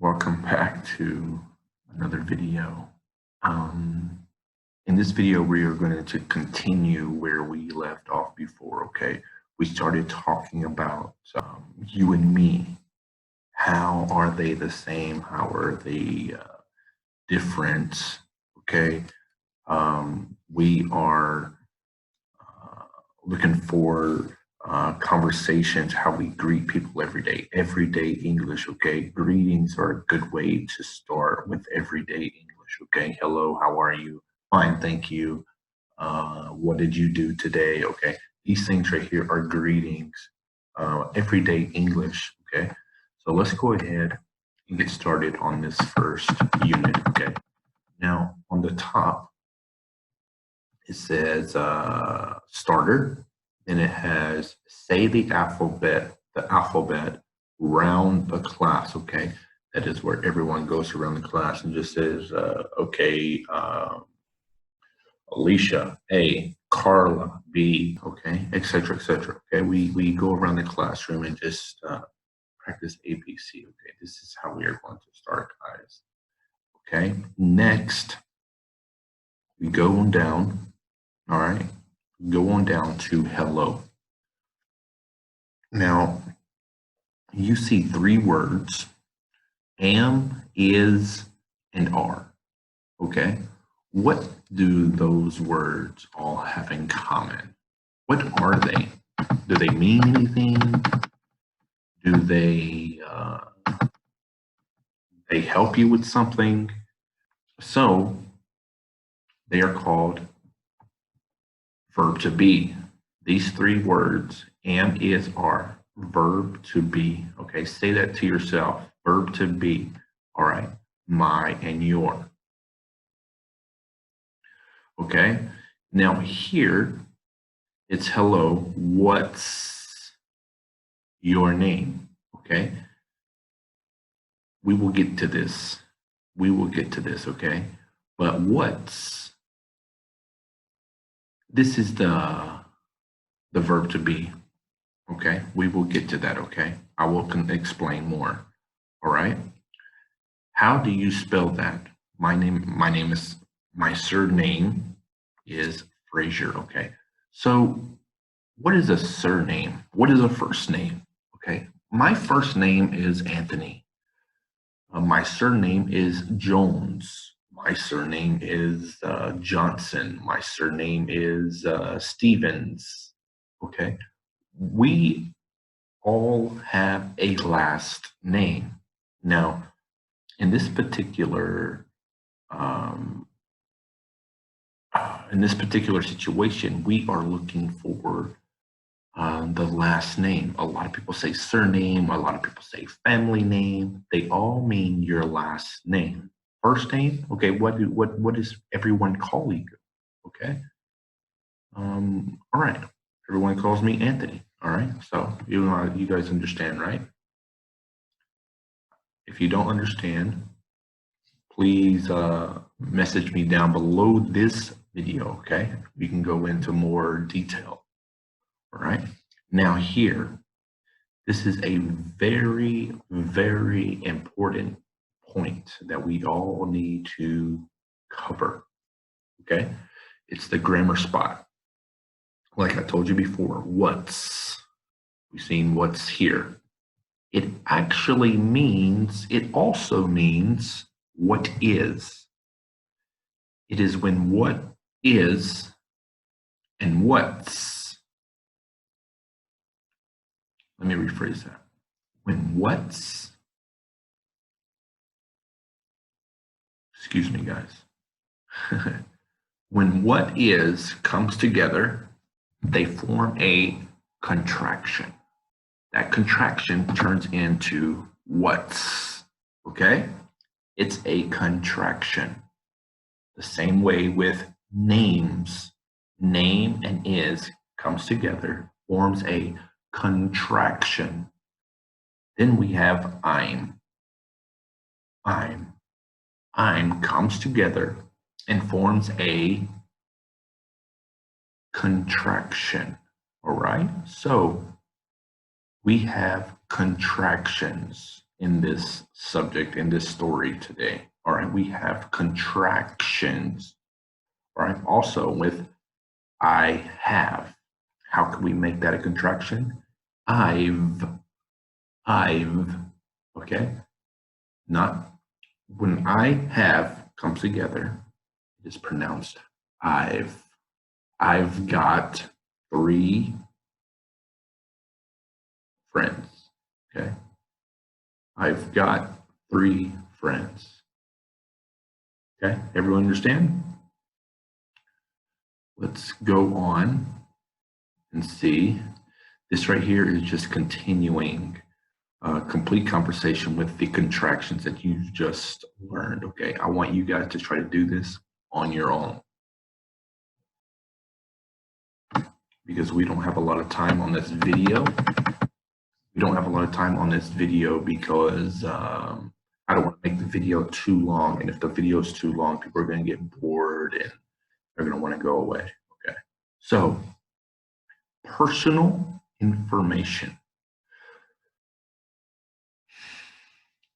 Welcome back to another video. In this video, we are going to continue where we left off before, okay? We started talking about you and me. How are they the same? How are they different? Okay. We are looking for conversations, how we greet people everyday English, okay? Greetings are a good way to start with everyday English, okay? Hello, how are you? Fine, thank you. What did you do today? Okay, these things right here are greetings, everyday English, okay? So let's go ahead and get started on this first unit, okay? Now, on the top, it says starter. Then it has say the alphabet round the class, okay? That is where everyone goes around the class and just says, okay, Alicia, A, Carla, B, okay, etc., etc. Okay, we go around the classroom and just practice ABC, okay? This is how we are going to start, guys. Okay, next, we go on down, all right? Go on down to hello. Now, you see three words, am, is, and are, okay? What do those words all have in common? What are they? Do they mean anything? Do they help you with something? So they are called verb to be. These three words, am, is, are, verb to be. Okay, say that to yourself. Verb to be. All right, my and your. Okay, now here it's hello, what's your name? Okay, we will get to this. We will get to this, okay? But this is the verb to be, okay? We will get to that, okay? I will explain more, all right? How do you spell that? My surname is Frazier, okay? So what is a surname? What is a first name? Okay, my first name is Anthony. My surname is Jones. My surname is Johnson. My surname is Stevens. Okay, we all have a last name. Now, in this particular situation, we are looking for the last name. A lot of people say surname, a lot of people say family name. They all mean your last name. First name, okay, what does everyone call you? Okay. All right. Everyone calls me Anthony. All right. So you guys understand, right? If you don't understand, please message me down below this video, okay? We can go into more detail. All right. Now here, this is a very, very important point that we all need to cover, okay? It's the grammar spot. Like I told you before, what's, we've seen what's here. It actually means, it also means what is. It is when what is and what's. Let me rephrase that. When what's, excuse me, guys. When what is comes together, they form a contraction. That contraction turns into what's, okay? It's a contraction. The same way with names. Name and is comes together, forms a contraction. Then we have I'm. I'm comes together and forms a contraction. All right, so we have contractions in this subject, in this story today. All right, we have contractions. All right, also with I have. How can we make that a contraction? I've, okay? Not when I have comes together, it is pronounced I've. I've got 3 friends, okay? I've got 3 friends. Okay, everyone understand? Let's go on and see. This right here is just continuing a complete conversation with the contractions that you just learned, okay? I want you guys to try to do this on your own because we don't have a lot of time on this video. We don't have a lot of time on this video because I don't want to make the video too long. And if the video is too long, people are going to get bored and they're going to want to go away. Okay. So, personal information.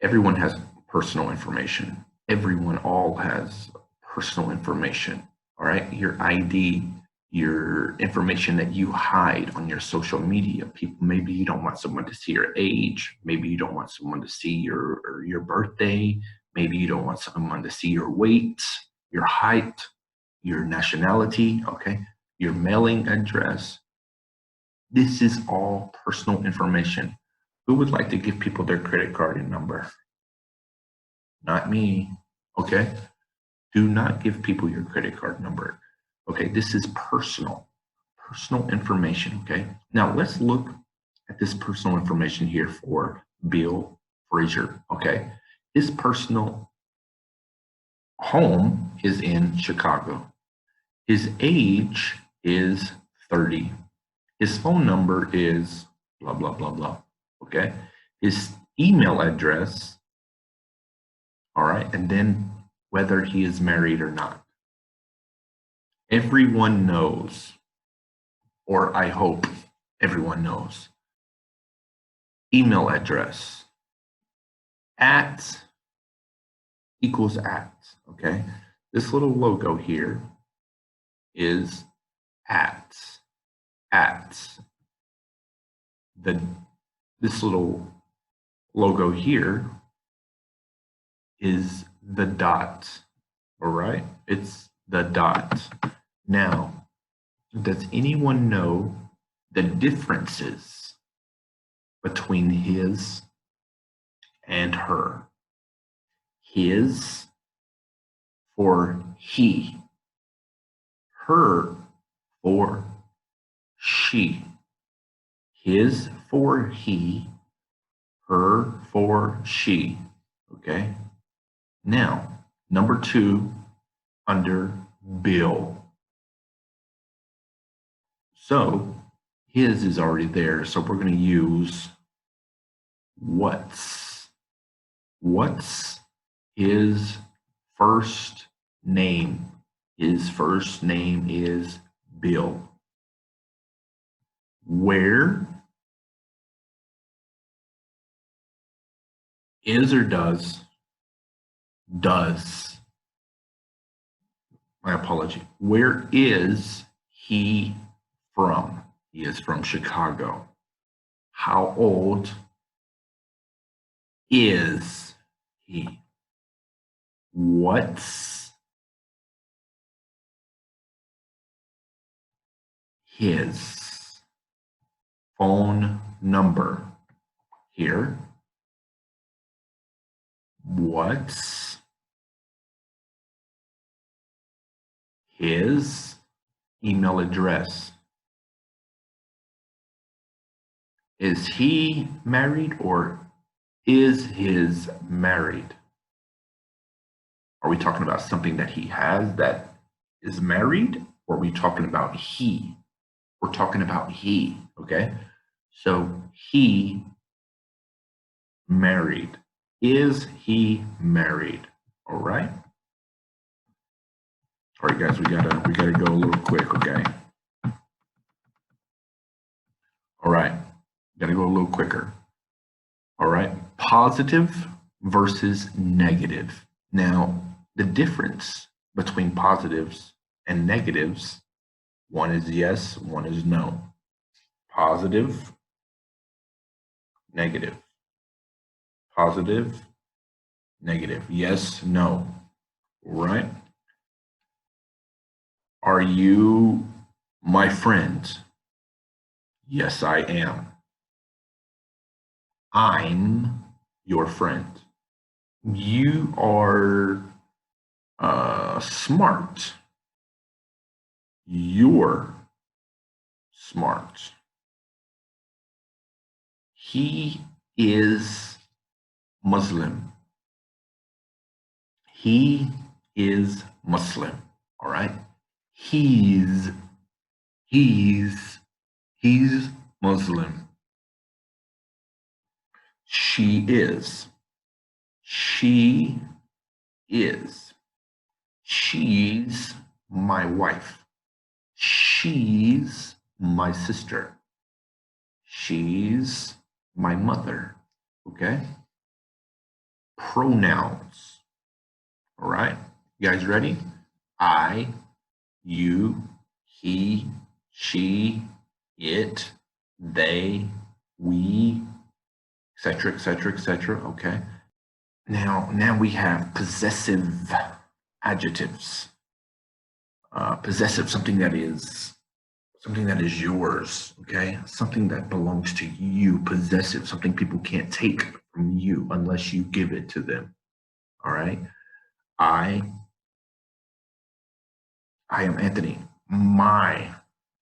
Everyone has personal information. Everyone all has personal information. All right. Your ID, your information that you hide on your social media. People, maybe you don't want someone to see your age. Maybe you don't want someone to see your birthday. Maybe you don't want someone to see your weight, your height, your nationality, okay, your mailing address. This is all personal information. Who would like to give people their credit card number? Not me, okay? Do not give people your credit card number. Okay, this is personal information, okay? Now let's look at this personal information here for Bill Frazier, okay? His personal home is in Chicago. His age is 30. His phone number is blah, blah, blah, blah, okay? His email address, all right, and then whether he is married or not. Everyone knows, or I hope everyone knows, email address, @ equals @, okay? This little logo here is @. This little logo here is the dot, all right? It's the dot. Now, does anyone know the differences between his and her? His for he, her for she. His for he, her for she, okay? Now, number 2 under Bill. So his is already there, so we're going to use what's. What's his first name? His first name is Bill. Where is or does? Does. My apology. Where is he from? He is from Chicago. How old is he? What's his phone number? Here. What's his email address? Is he married or is his married? Are we talking about something that he has that is married, or are we talking about he? We're talking about he, okay? So he married. Is he married? All right. All right, guys, we gotta go a little quick, okay? All right, gotta go a little quicker. All right, positive versus negative. Now, the difference between positives and negatives, one is yes, one is no. Positive, negative. Positive, negative. Yes, no. Right? Are you my friend? Yes, I am. I'm your friend. You are smart. You're smart. He is Muslim. He is Muslim. All right. He's he's Muslim. She is. She is. She's my wife. She's my sister. She's my mother. Okay? Pronouns. All right? You guys ready? I, you, he, she, it, they, we, etc., etc., etc. Okay? Now we have possessive adjectives. Possessive, something that is yours, okay? Something that belongs to you. Possessive, something people can't take from you unless you give it to them. All right? I am Anthony. My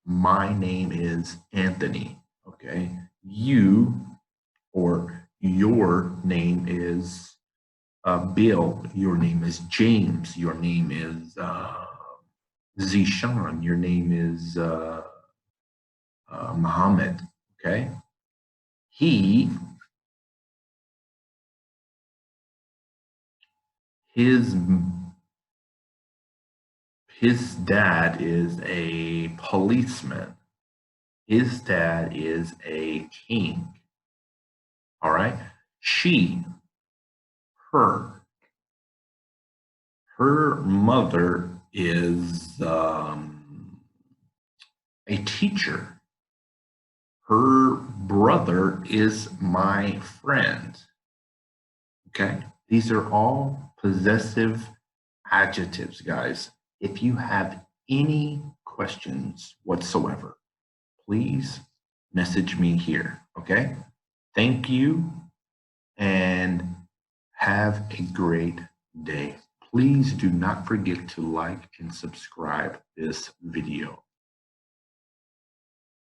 name is Anthony. Okay? You or your name is Bill. Your name is James. Your name is Zishan. Your name is Muhammad. Okay? He, his dad is a policeman. His dad is a king. All right? She, her mother is a teacher. Her brother is my friend. Okay? These are all possessive adjectives, guys. If you have any questions whatsoever, please message me here, okay? Thank you and have a great day. Please do not forget to like and subscribe this video.